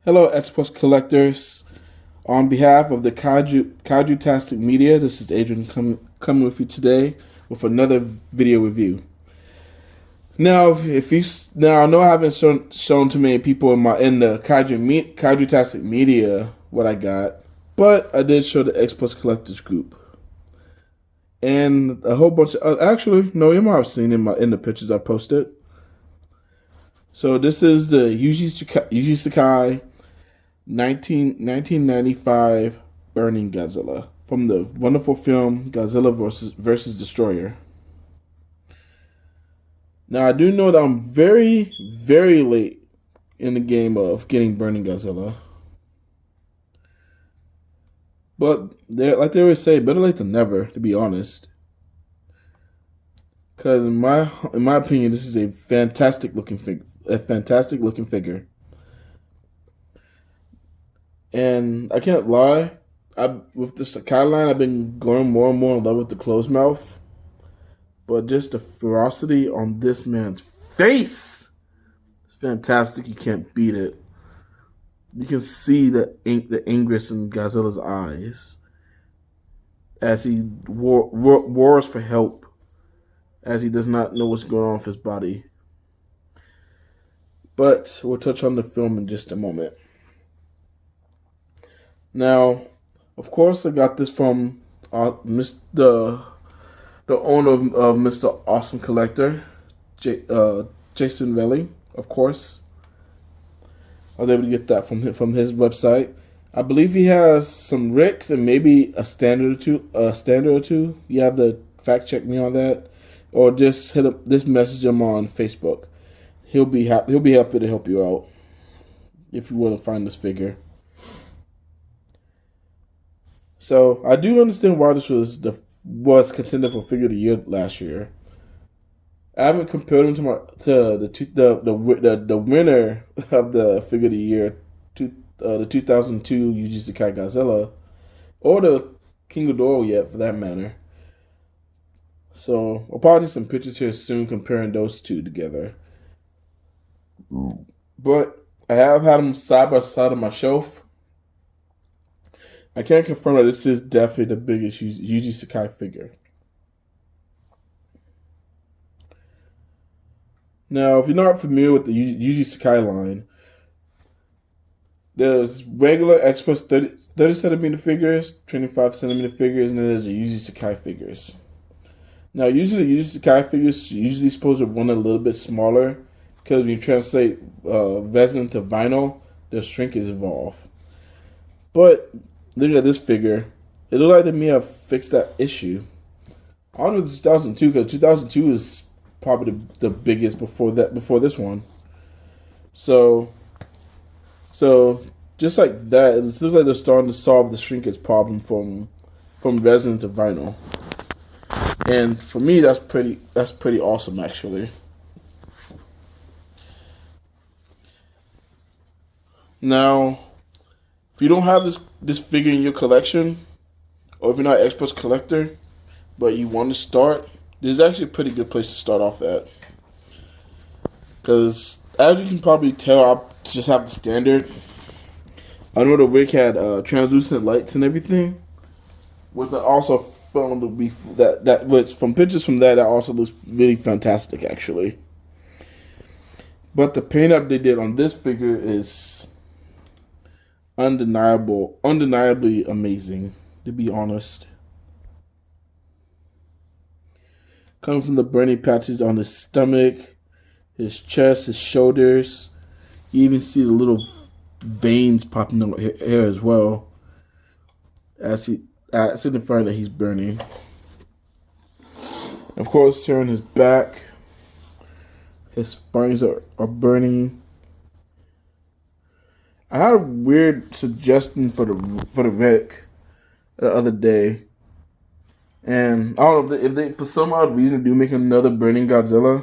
Hello, Xbox collectors. On behalf of the Kaiju-tastic Media, this is Adrian coming with you today with another video review. Now, I know I haven't shown too many people in the Kaiju-tastic Media what I got, but I did show the Xbox collectors group and a whole bunch of actually no, you might have seen in the pictures I posted. So this is the Yuji Sakai 1995 Burning Godzilla from the wonderful film Godzilla versus Destroyer. Now, I do know that I'm very, very late in the game of getting Burning Godzilla. But like they always say, better late than never, to be honest. Because in my opinion, this is a fantastic looking figure. And I can't lie, with the Sakai line, I've been going more and more in love with the closed mouth. But just the ferocity on this man's face, it's fantastic. You can't beat it. You can see the anguish in Godzilla's eyes as he roars for help, as he does not know what's going on with his body. But we'll touch on the film in just a moment. Now, of course, I got this from the owner of Mr. Awesome Collector, Jason Velli, of course. I was able to get that from his website. I believe he has some Ricks and maybe a standard or two. You have to fact check me on that, or just message him on Facebook. He'll be happy to help you out if you want to find this figure. So I do understand why this was contender for Figure of the Year last year. I haven't compared him to the winner of the Figure of the Year, the 2002 Yuji Sakai Godzilla, or the King Ghidorah yet, for that matter. So I'll probably do some pictures here soon comparing those two together. But I have had them side by side on my shelf. I can't confirm that this is definitely the biggest Yuji Sakai figure. Now, if you're not familiar with the Yuji Sakai line, there's regular Express 30 centimeter figures, 25 centimeter figures, and then there's the Yuji Sakai figures. Now, usually the Yuji Sakai figures are usually supposed to run a little bit smaller because when you translate resin to vinyl, their shrink is evolved. But looking at this figure, it looked like they may have fixed that issue. I don't know 2002 because 2002 is probably the biggest before this one. So just like that, it looks like they're starting to solve the shrinkage problem from resin to vinyl. And for me, that's pretty awesome actually. Now, if you don't have this figure in your collection, or if you're not an Xbox collector, but you want to start, this is actually a pretty good place to start off at. Because as you can probably tell, I just have the standard. I know the rig had translucent lights and everything, which I also found to be that was from pictures from that also looks really fantastic actually. But the paint up they did on this figure is undeniably amazing, to be honest. Coming from the burning patches on his stomach, his chest, his shoulders. You even see the little veins popping on the hair as well, as signifying that he's burning. Of course, here on his back, his spines are burning. I had a weird suggestion for the Rick the other day, and I don't know if they for some odd reason do make another Burning Godzilla.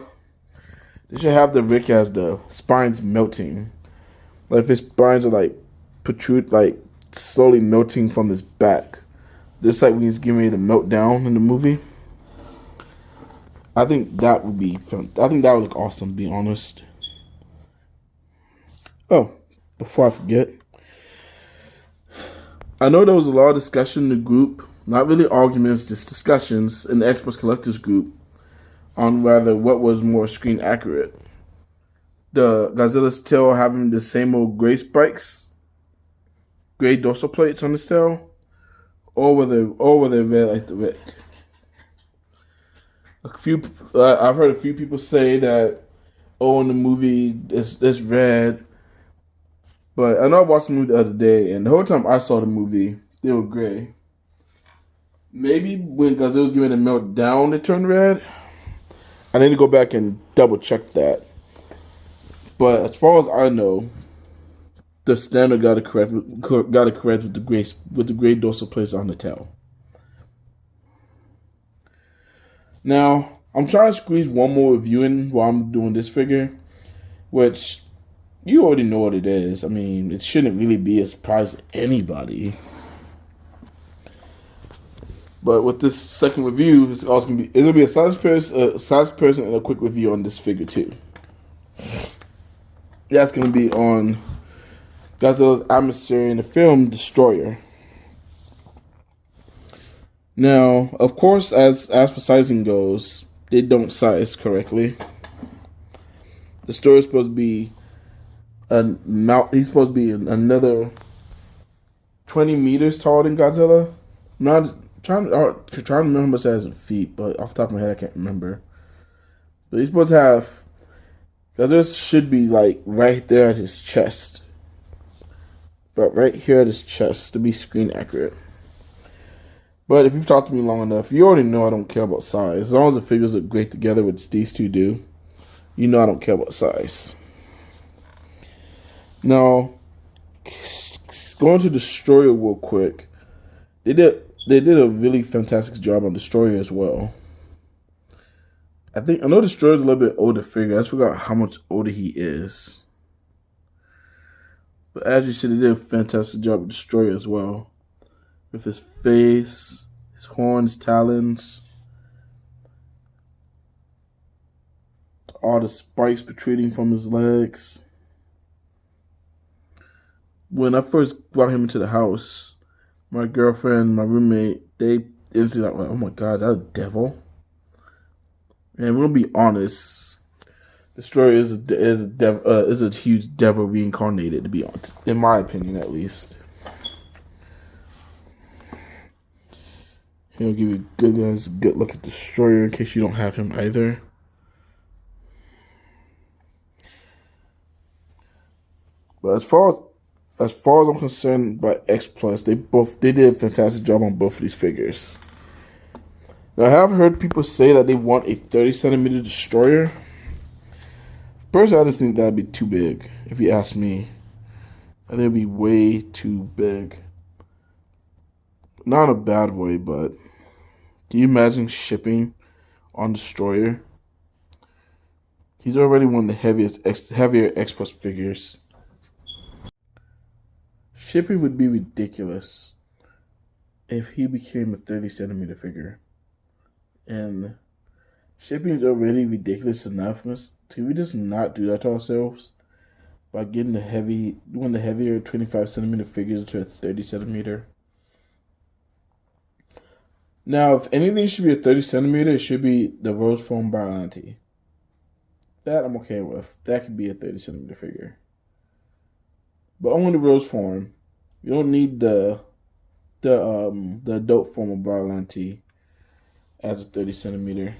They should have the Rick as the spines melting, like if his spines are like protrude, like slowly melting from his back, just like when he's getting ready to melt down in the movie. I think that would look awesome, to be honest. Oh, before I forget, I know there was a lot of discussion in the group, not really arguments, just discussions in the Experts Collectors group on whether what was more screen accurate. The Godzilla's tail having the same old gray spikes, gray dorsal plates on the tail, or whether red like the Rick. I've heard a few people say that, oh, in the movie it's red, but I know I watched the movie the other day, and the whole time I saw the movie, they were gray. Maybe when Godzilla was getting to melt down, it turned red. I need to go back and double check that. But as far as I know, the standard got it correct with the gray dorsal plates on the tail. Now I'm trying to squeeze one more review in while I'm doing this figure, which you already know what it is. I mean, it shouldn't really be a surprise to anybody. But with this second review, it's gonna be a size comparison and a quick review on this figure too. That's gonna be on Godzilla's adversary in the film Destroyer. Now, of course, as for sizing goes, they don't size correctly. Destroyer is supposed to be he's supposed to be another 20 meters taller than Godzilla. Not trying to remember how much that is in feet, but off the top of my head, I can't remember. But he's supposed to have Godzilla should be like right there at his chest, but right here at his chest to be screen accurate. But if you've talked to me long enough, you already know I don't care about size. As long as the figures look great together, which these two do, you know I don't care about size. Now, going to Destroyer real quick, they did a really fantastic job on Destroyer as well. I know Destroyer's a little bit older figure. I just forgot how much older he is. But as you see, they did a fantastic job with Destroyer as well. With his face, his horns, talons, all the spikes protruding from his legs. When I first brought him into the house, my girlfriend, my roommate, they instantly like, oh my god, is that a devil? And we're gonna be honest, Destroyer is a huge devil reincarnated, to be honest, in my opinion at least. He'll give you a good look at Destroyer in case you don't have him either. But as far as I'm concerned, by X Plus, they did a fantastic job on both of these figures. Now, I have heard people say that they want a 30 centimeter Destroyer. Personally, I just think that'd be too big. If you ask me, I think it'd be way too big. Not in a bad way, but can you imagine shipping on Destroyer? He's already one of the heavier X Plus figures. Shipping would be ridiculous if he became a 30 centimeter figure. And shipping is already ridiculous enough. Can we just not do that to ourselves by getting one of the heavier 25 centimeter figures to a 30 centimeter? Now, if anything should be a 30 centimeter, it should be the Rose Form Biollante. That I'm okay with. That could be a 30 centimeter figure. But only the Rose Form. You don't need the adult form of Biollante as a 30 centimeter.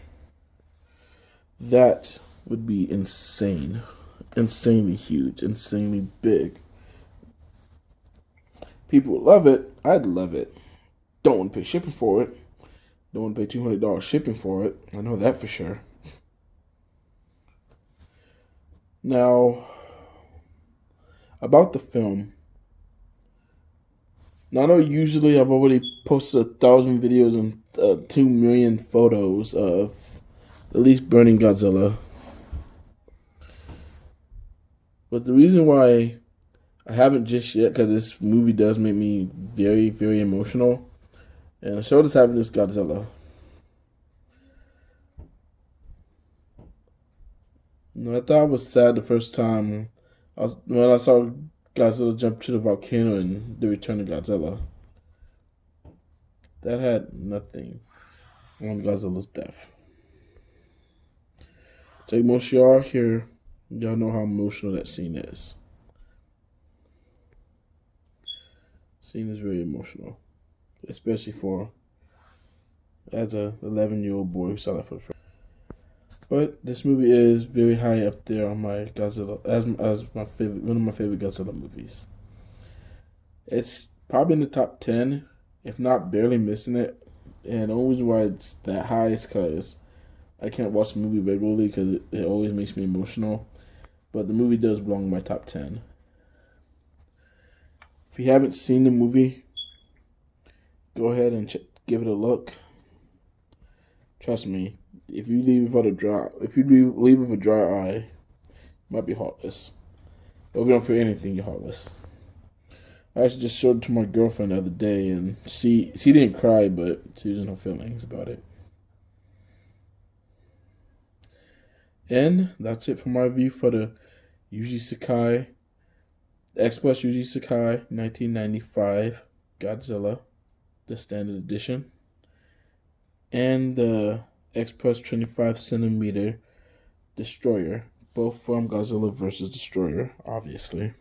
That would be insane. Insanely huge. Insanely big. People would love it. I'd love it. Don't want to pay shipping for it. Don't want to pay $200 shipping for it. I know that for sure. Now, about the film. Now, I know usually I've already posted 1,000 videos and 2 million photos of at least burning Godzilla. But the reason why I haven't just yet, because this movie does make me very, very emotional. And I showed us having this Godzilla. I thought it was sad the first time when I saw Godzilla jumped to the volcano in The Return of Godzilla. That had nothing on Godzilla's death. Take most of y'all here, y'all know how emotional that scene is. Scene is very emotional, especially for as a 11-year-old boy who saw that for the first. But this movie is very high up there on my Godzilla as my favorite, one of my favorite Godzilla movies. It's probably in the top 10, if not barely missing it. And the only reason why it's that high is because I can't watch the movie regularly because it always makes me emotional. But the movie does belong in my top 10. If you haven't seen the movie, go ahead and give it a look. Trust me, if you leave with a dry eye, you might be heartless. But if you don't feel anything, you're heartless. I actually just showed it to my girlfriend the other day, and she didn't cry, but she was in her feelings about it. And that's it for my review for the Yuji Sakai, X-Plus Yuji Sakai 1995 Godzilla, the standard edition, and the X-Plus 25cm Destroyer, both from Godzilla vs. Destroyer, obviously.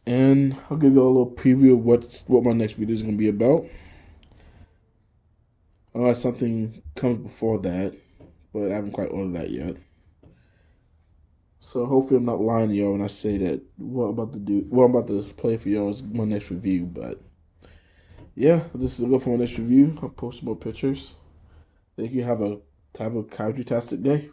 And I'll give you a little preview of what my next video is going to be about. Unless something comes before that, but I haven't quite ordered that yet. So hopefully I'm not lying to y'all when I say that what I'm about to play for y'all is my next review. But yeah, this is a good for my next review. I'll post some more pictures. Thank you. Have a kaiju-tastic day.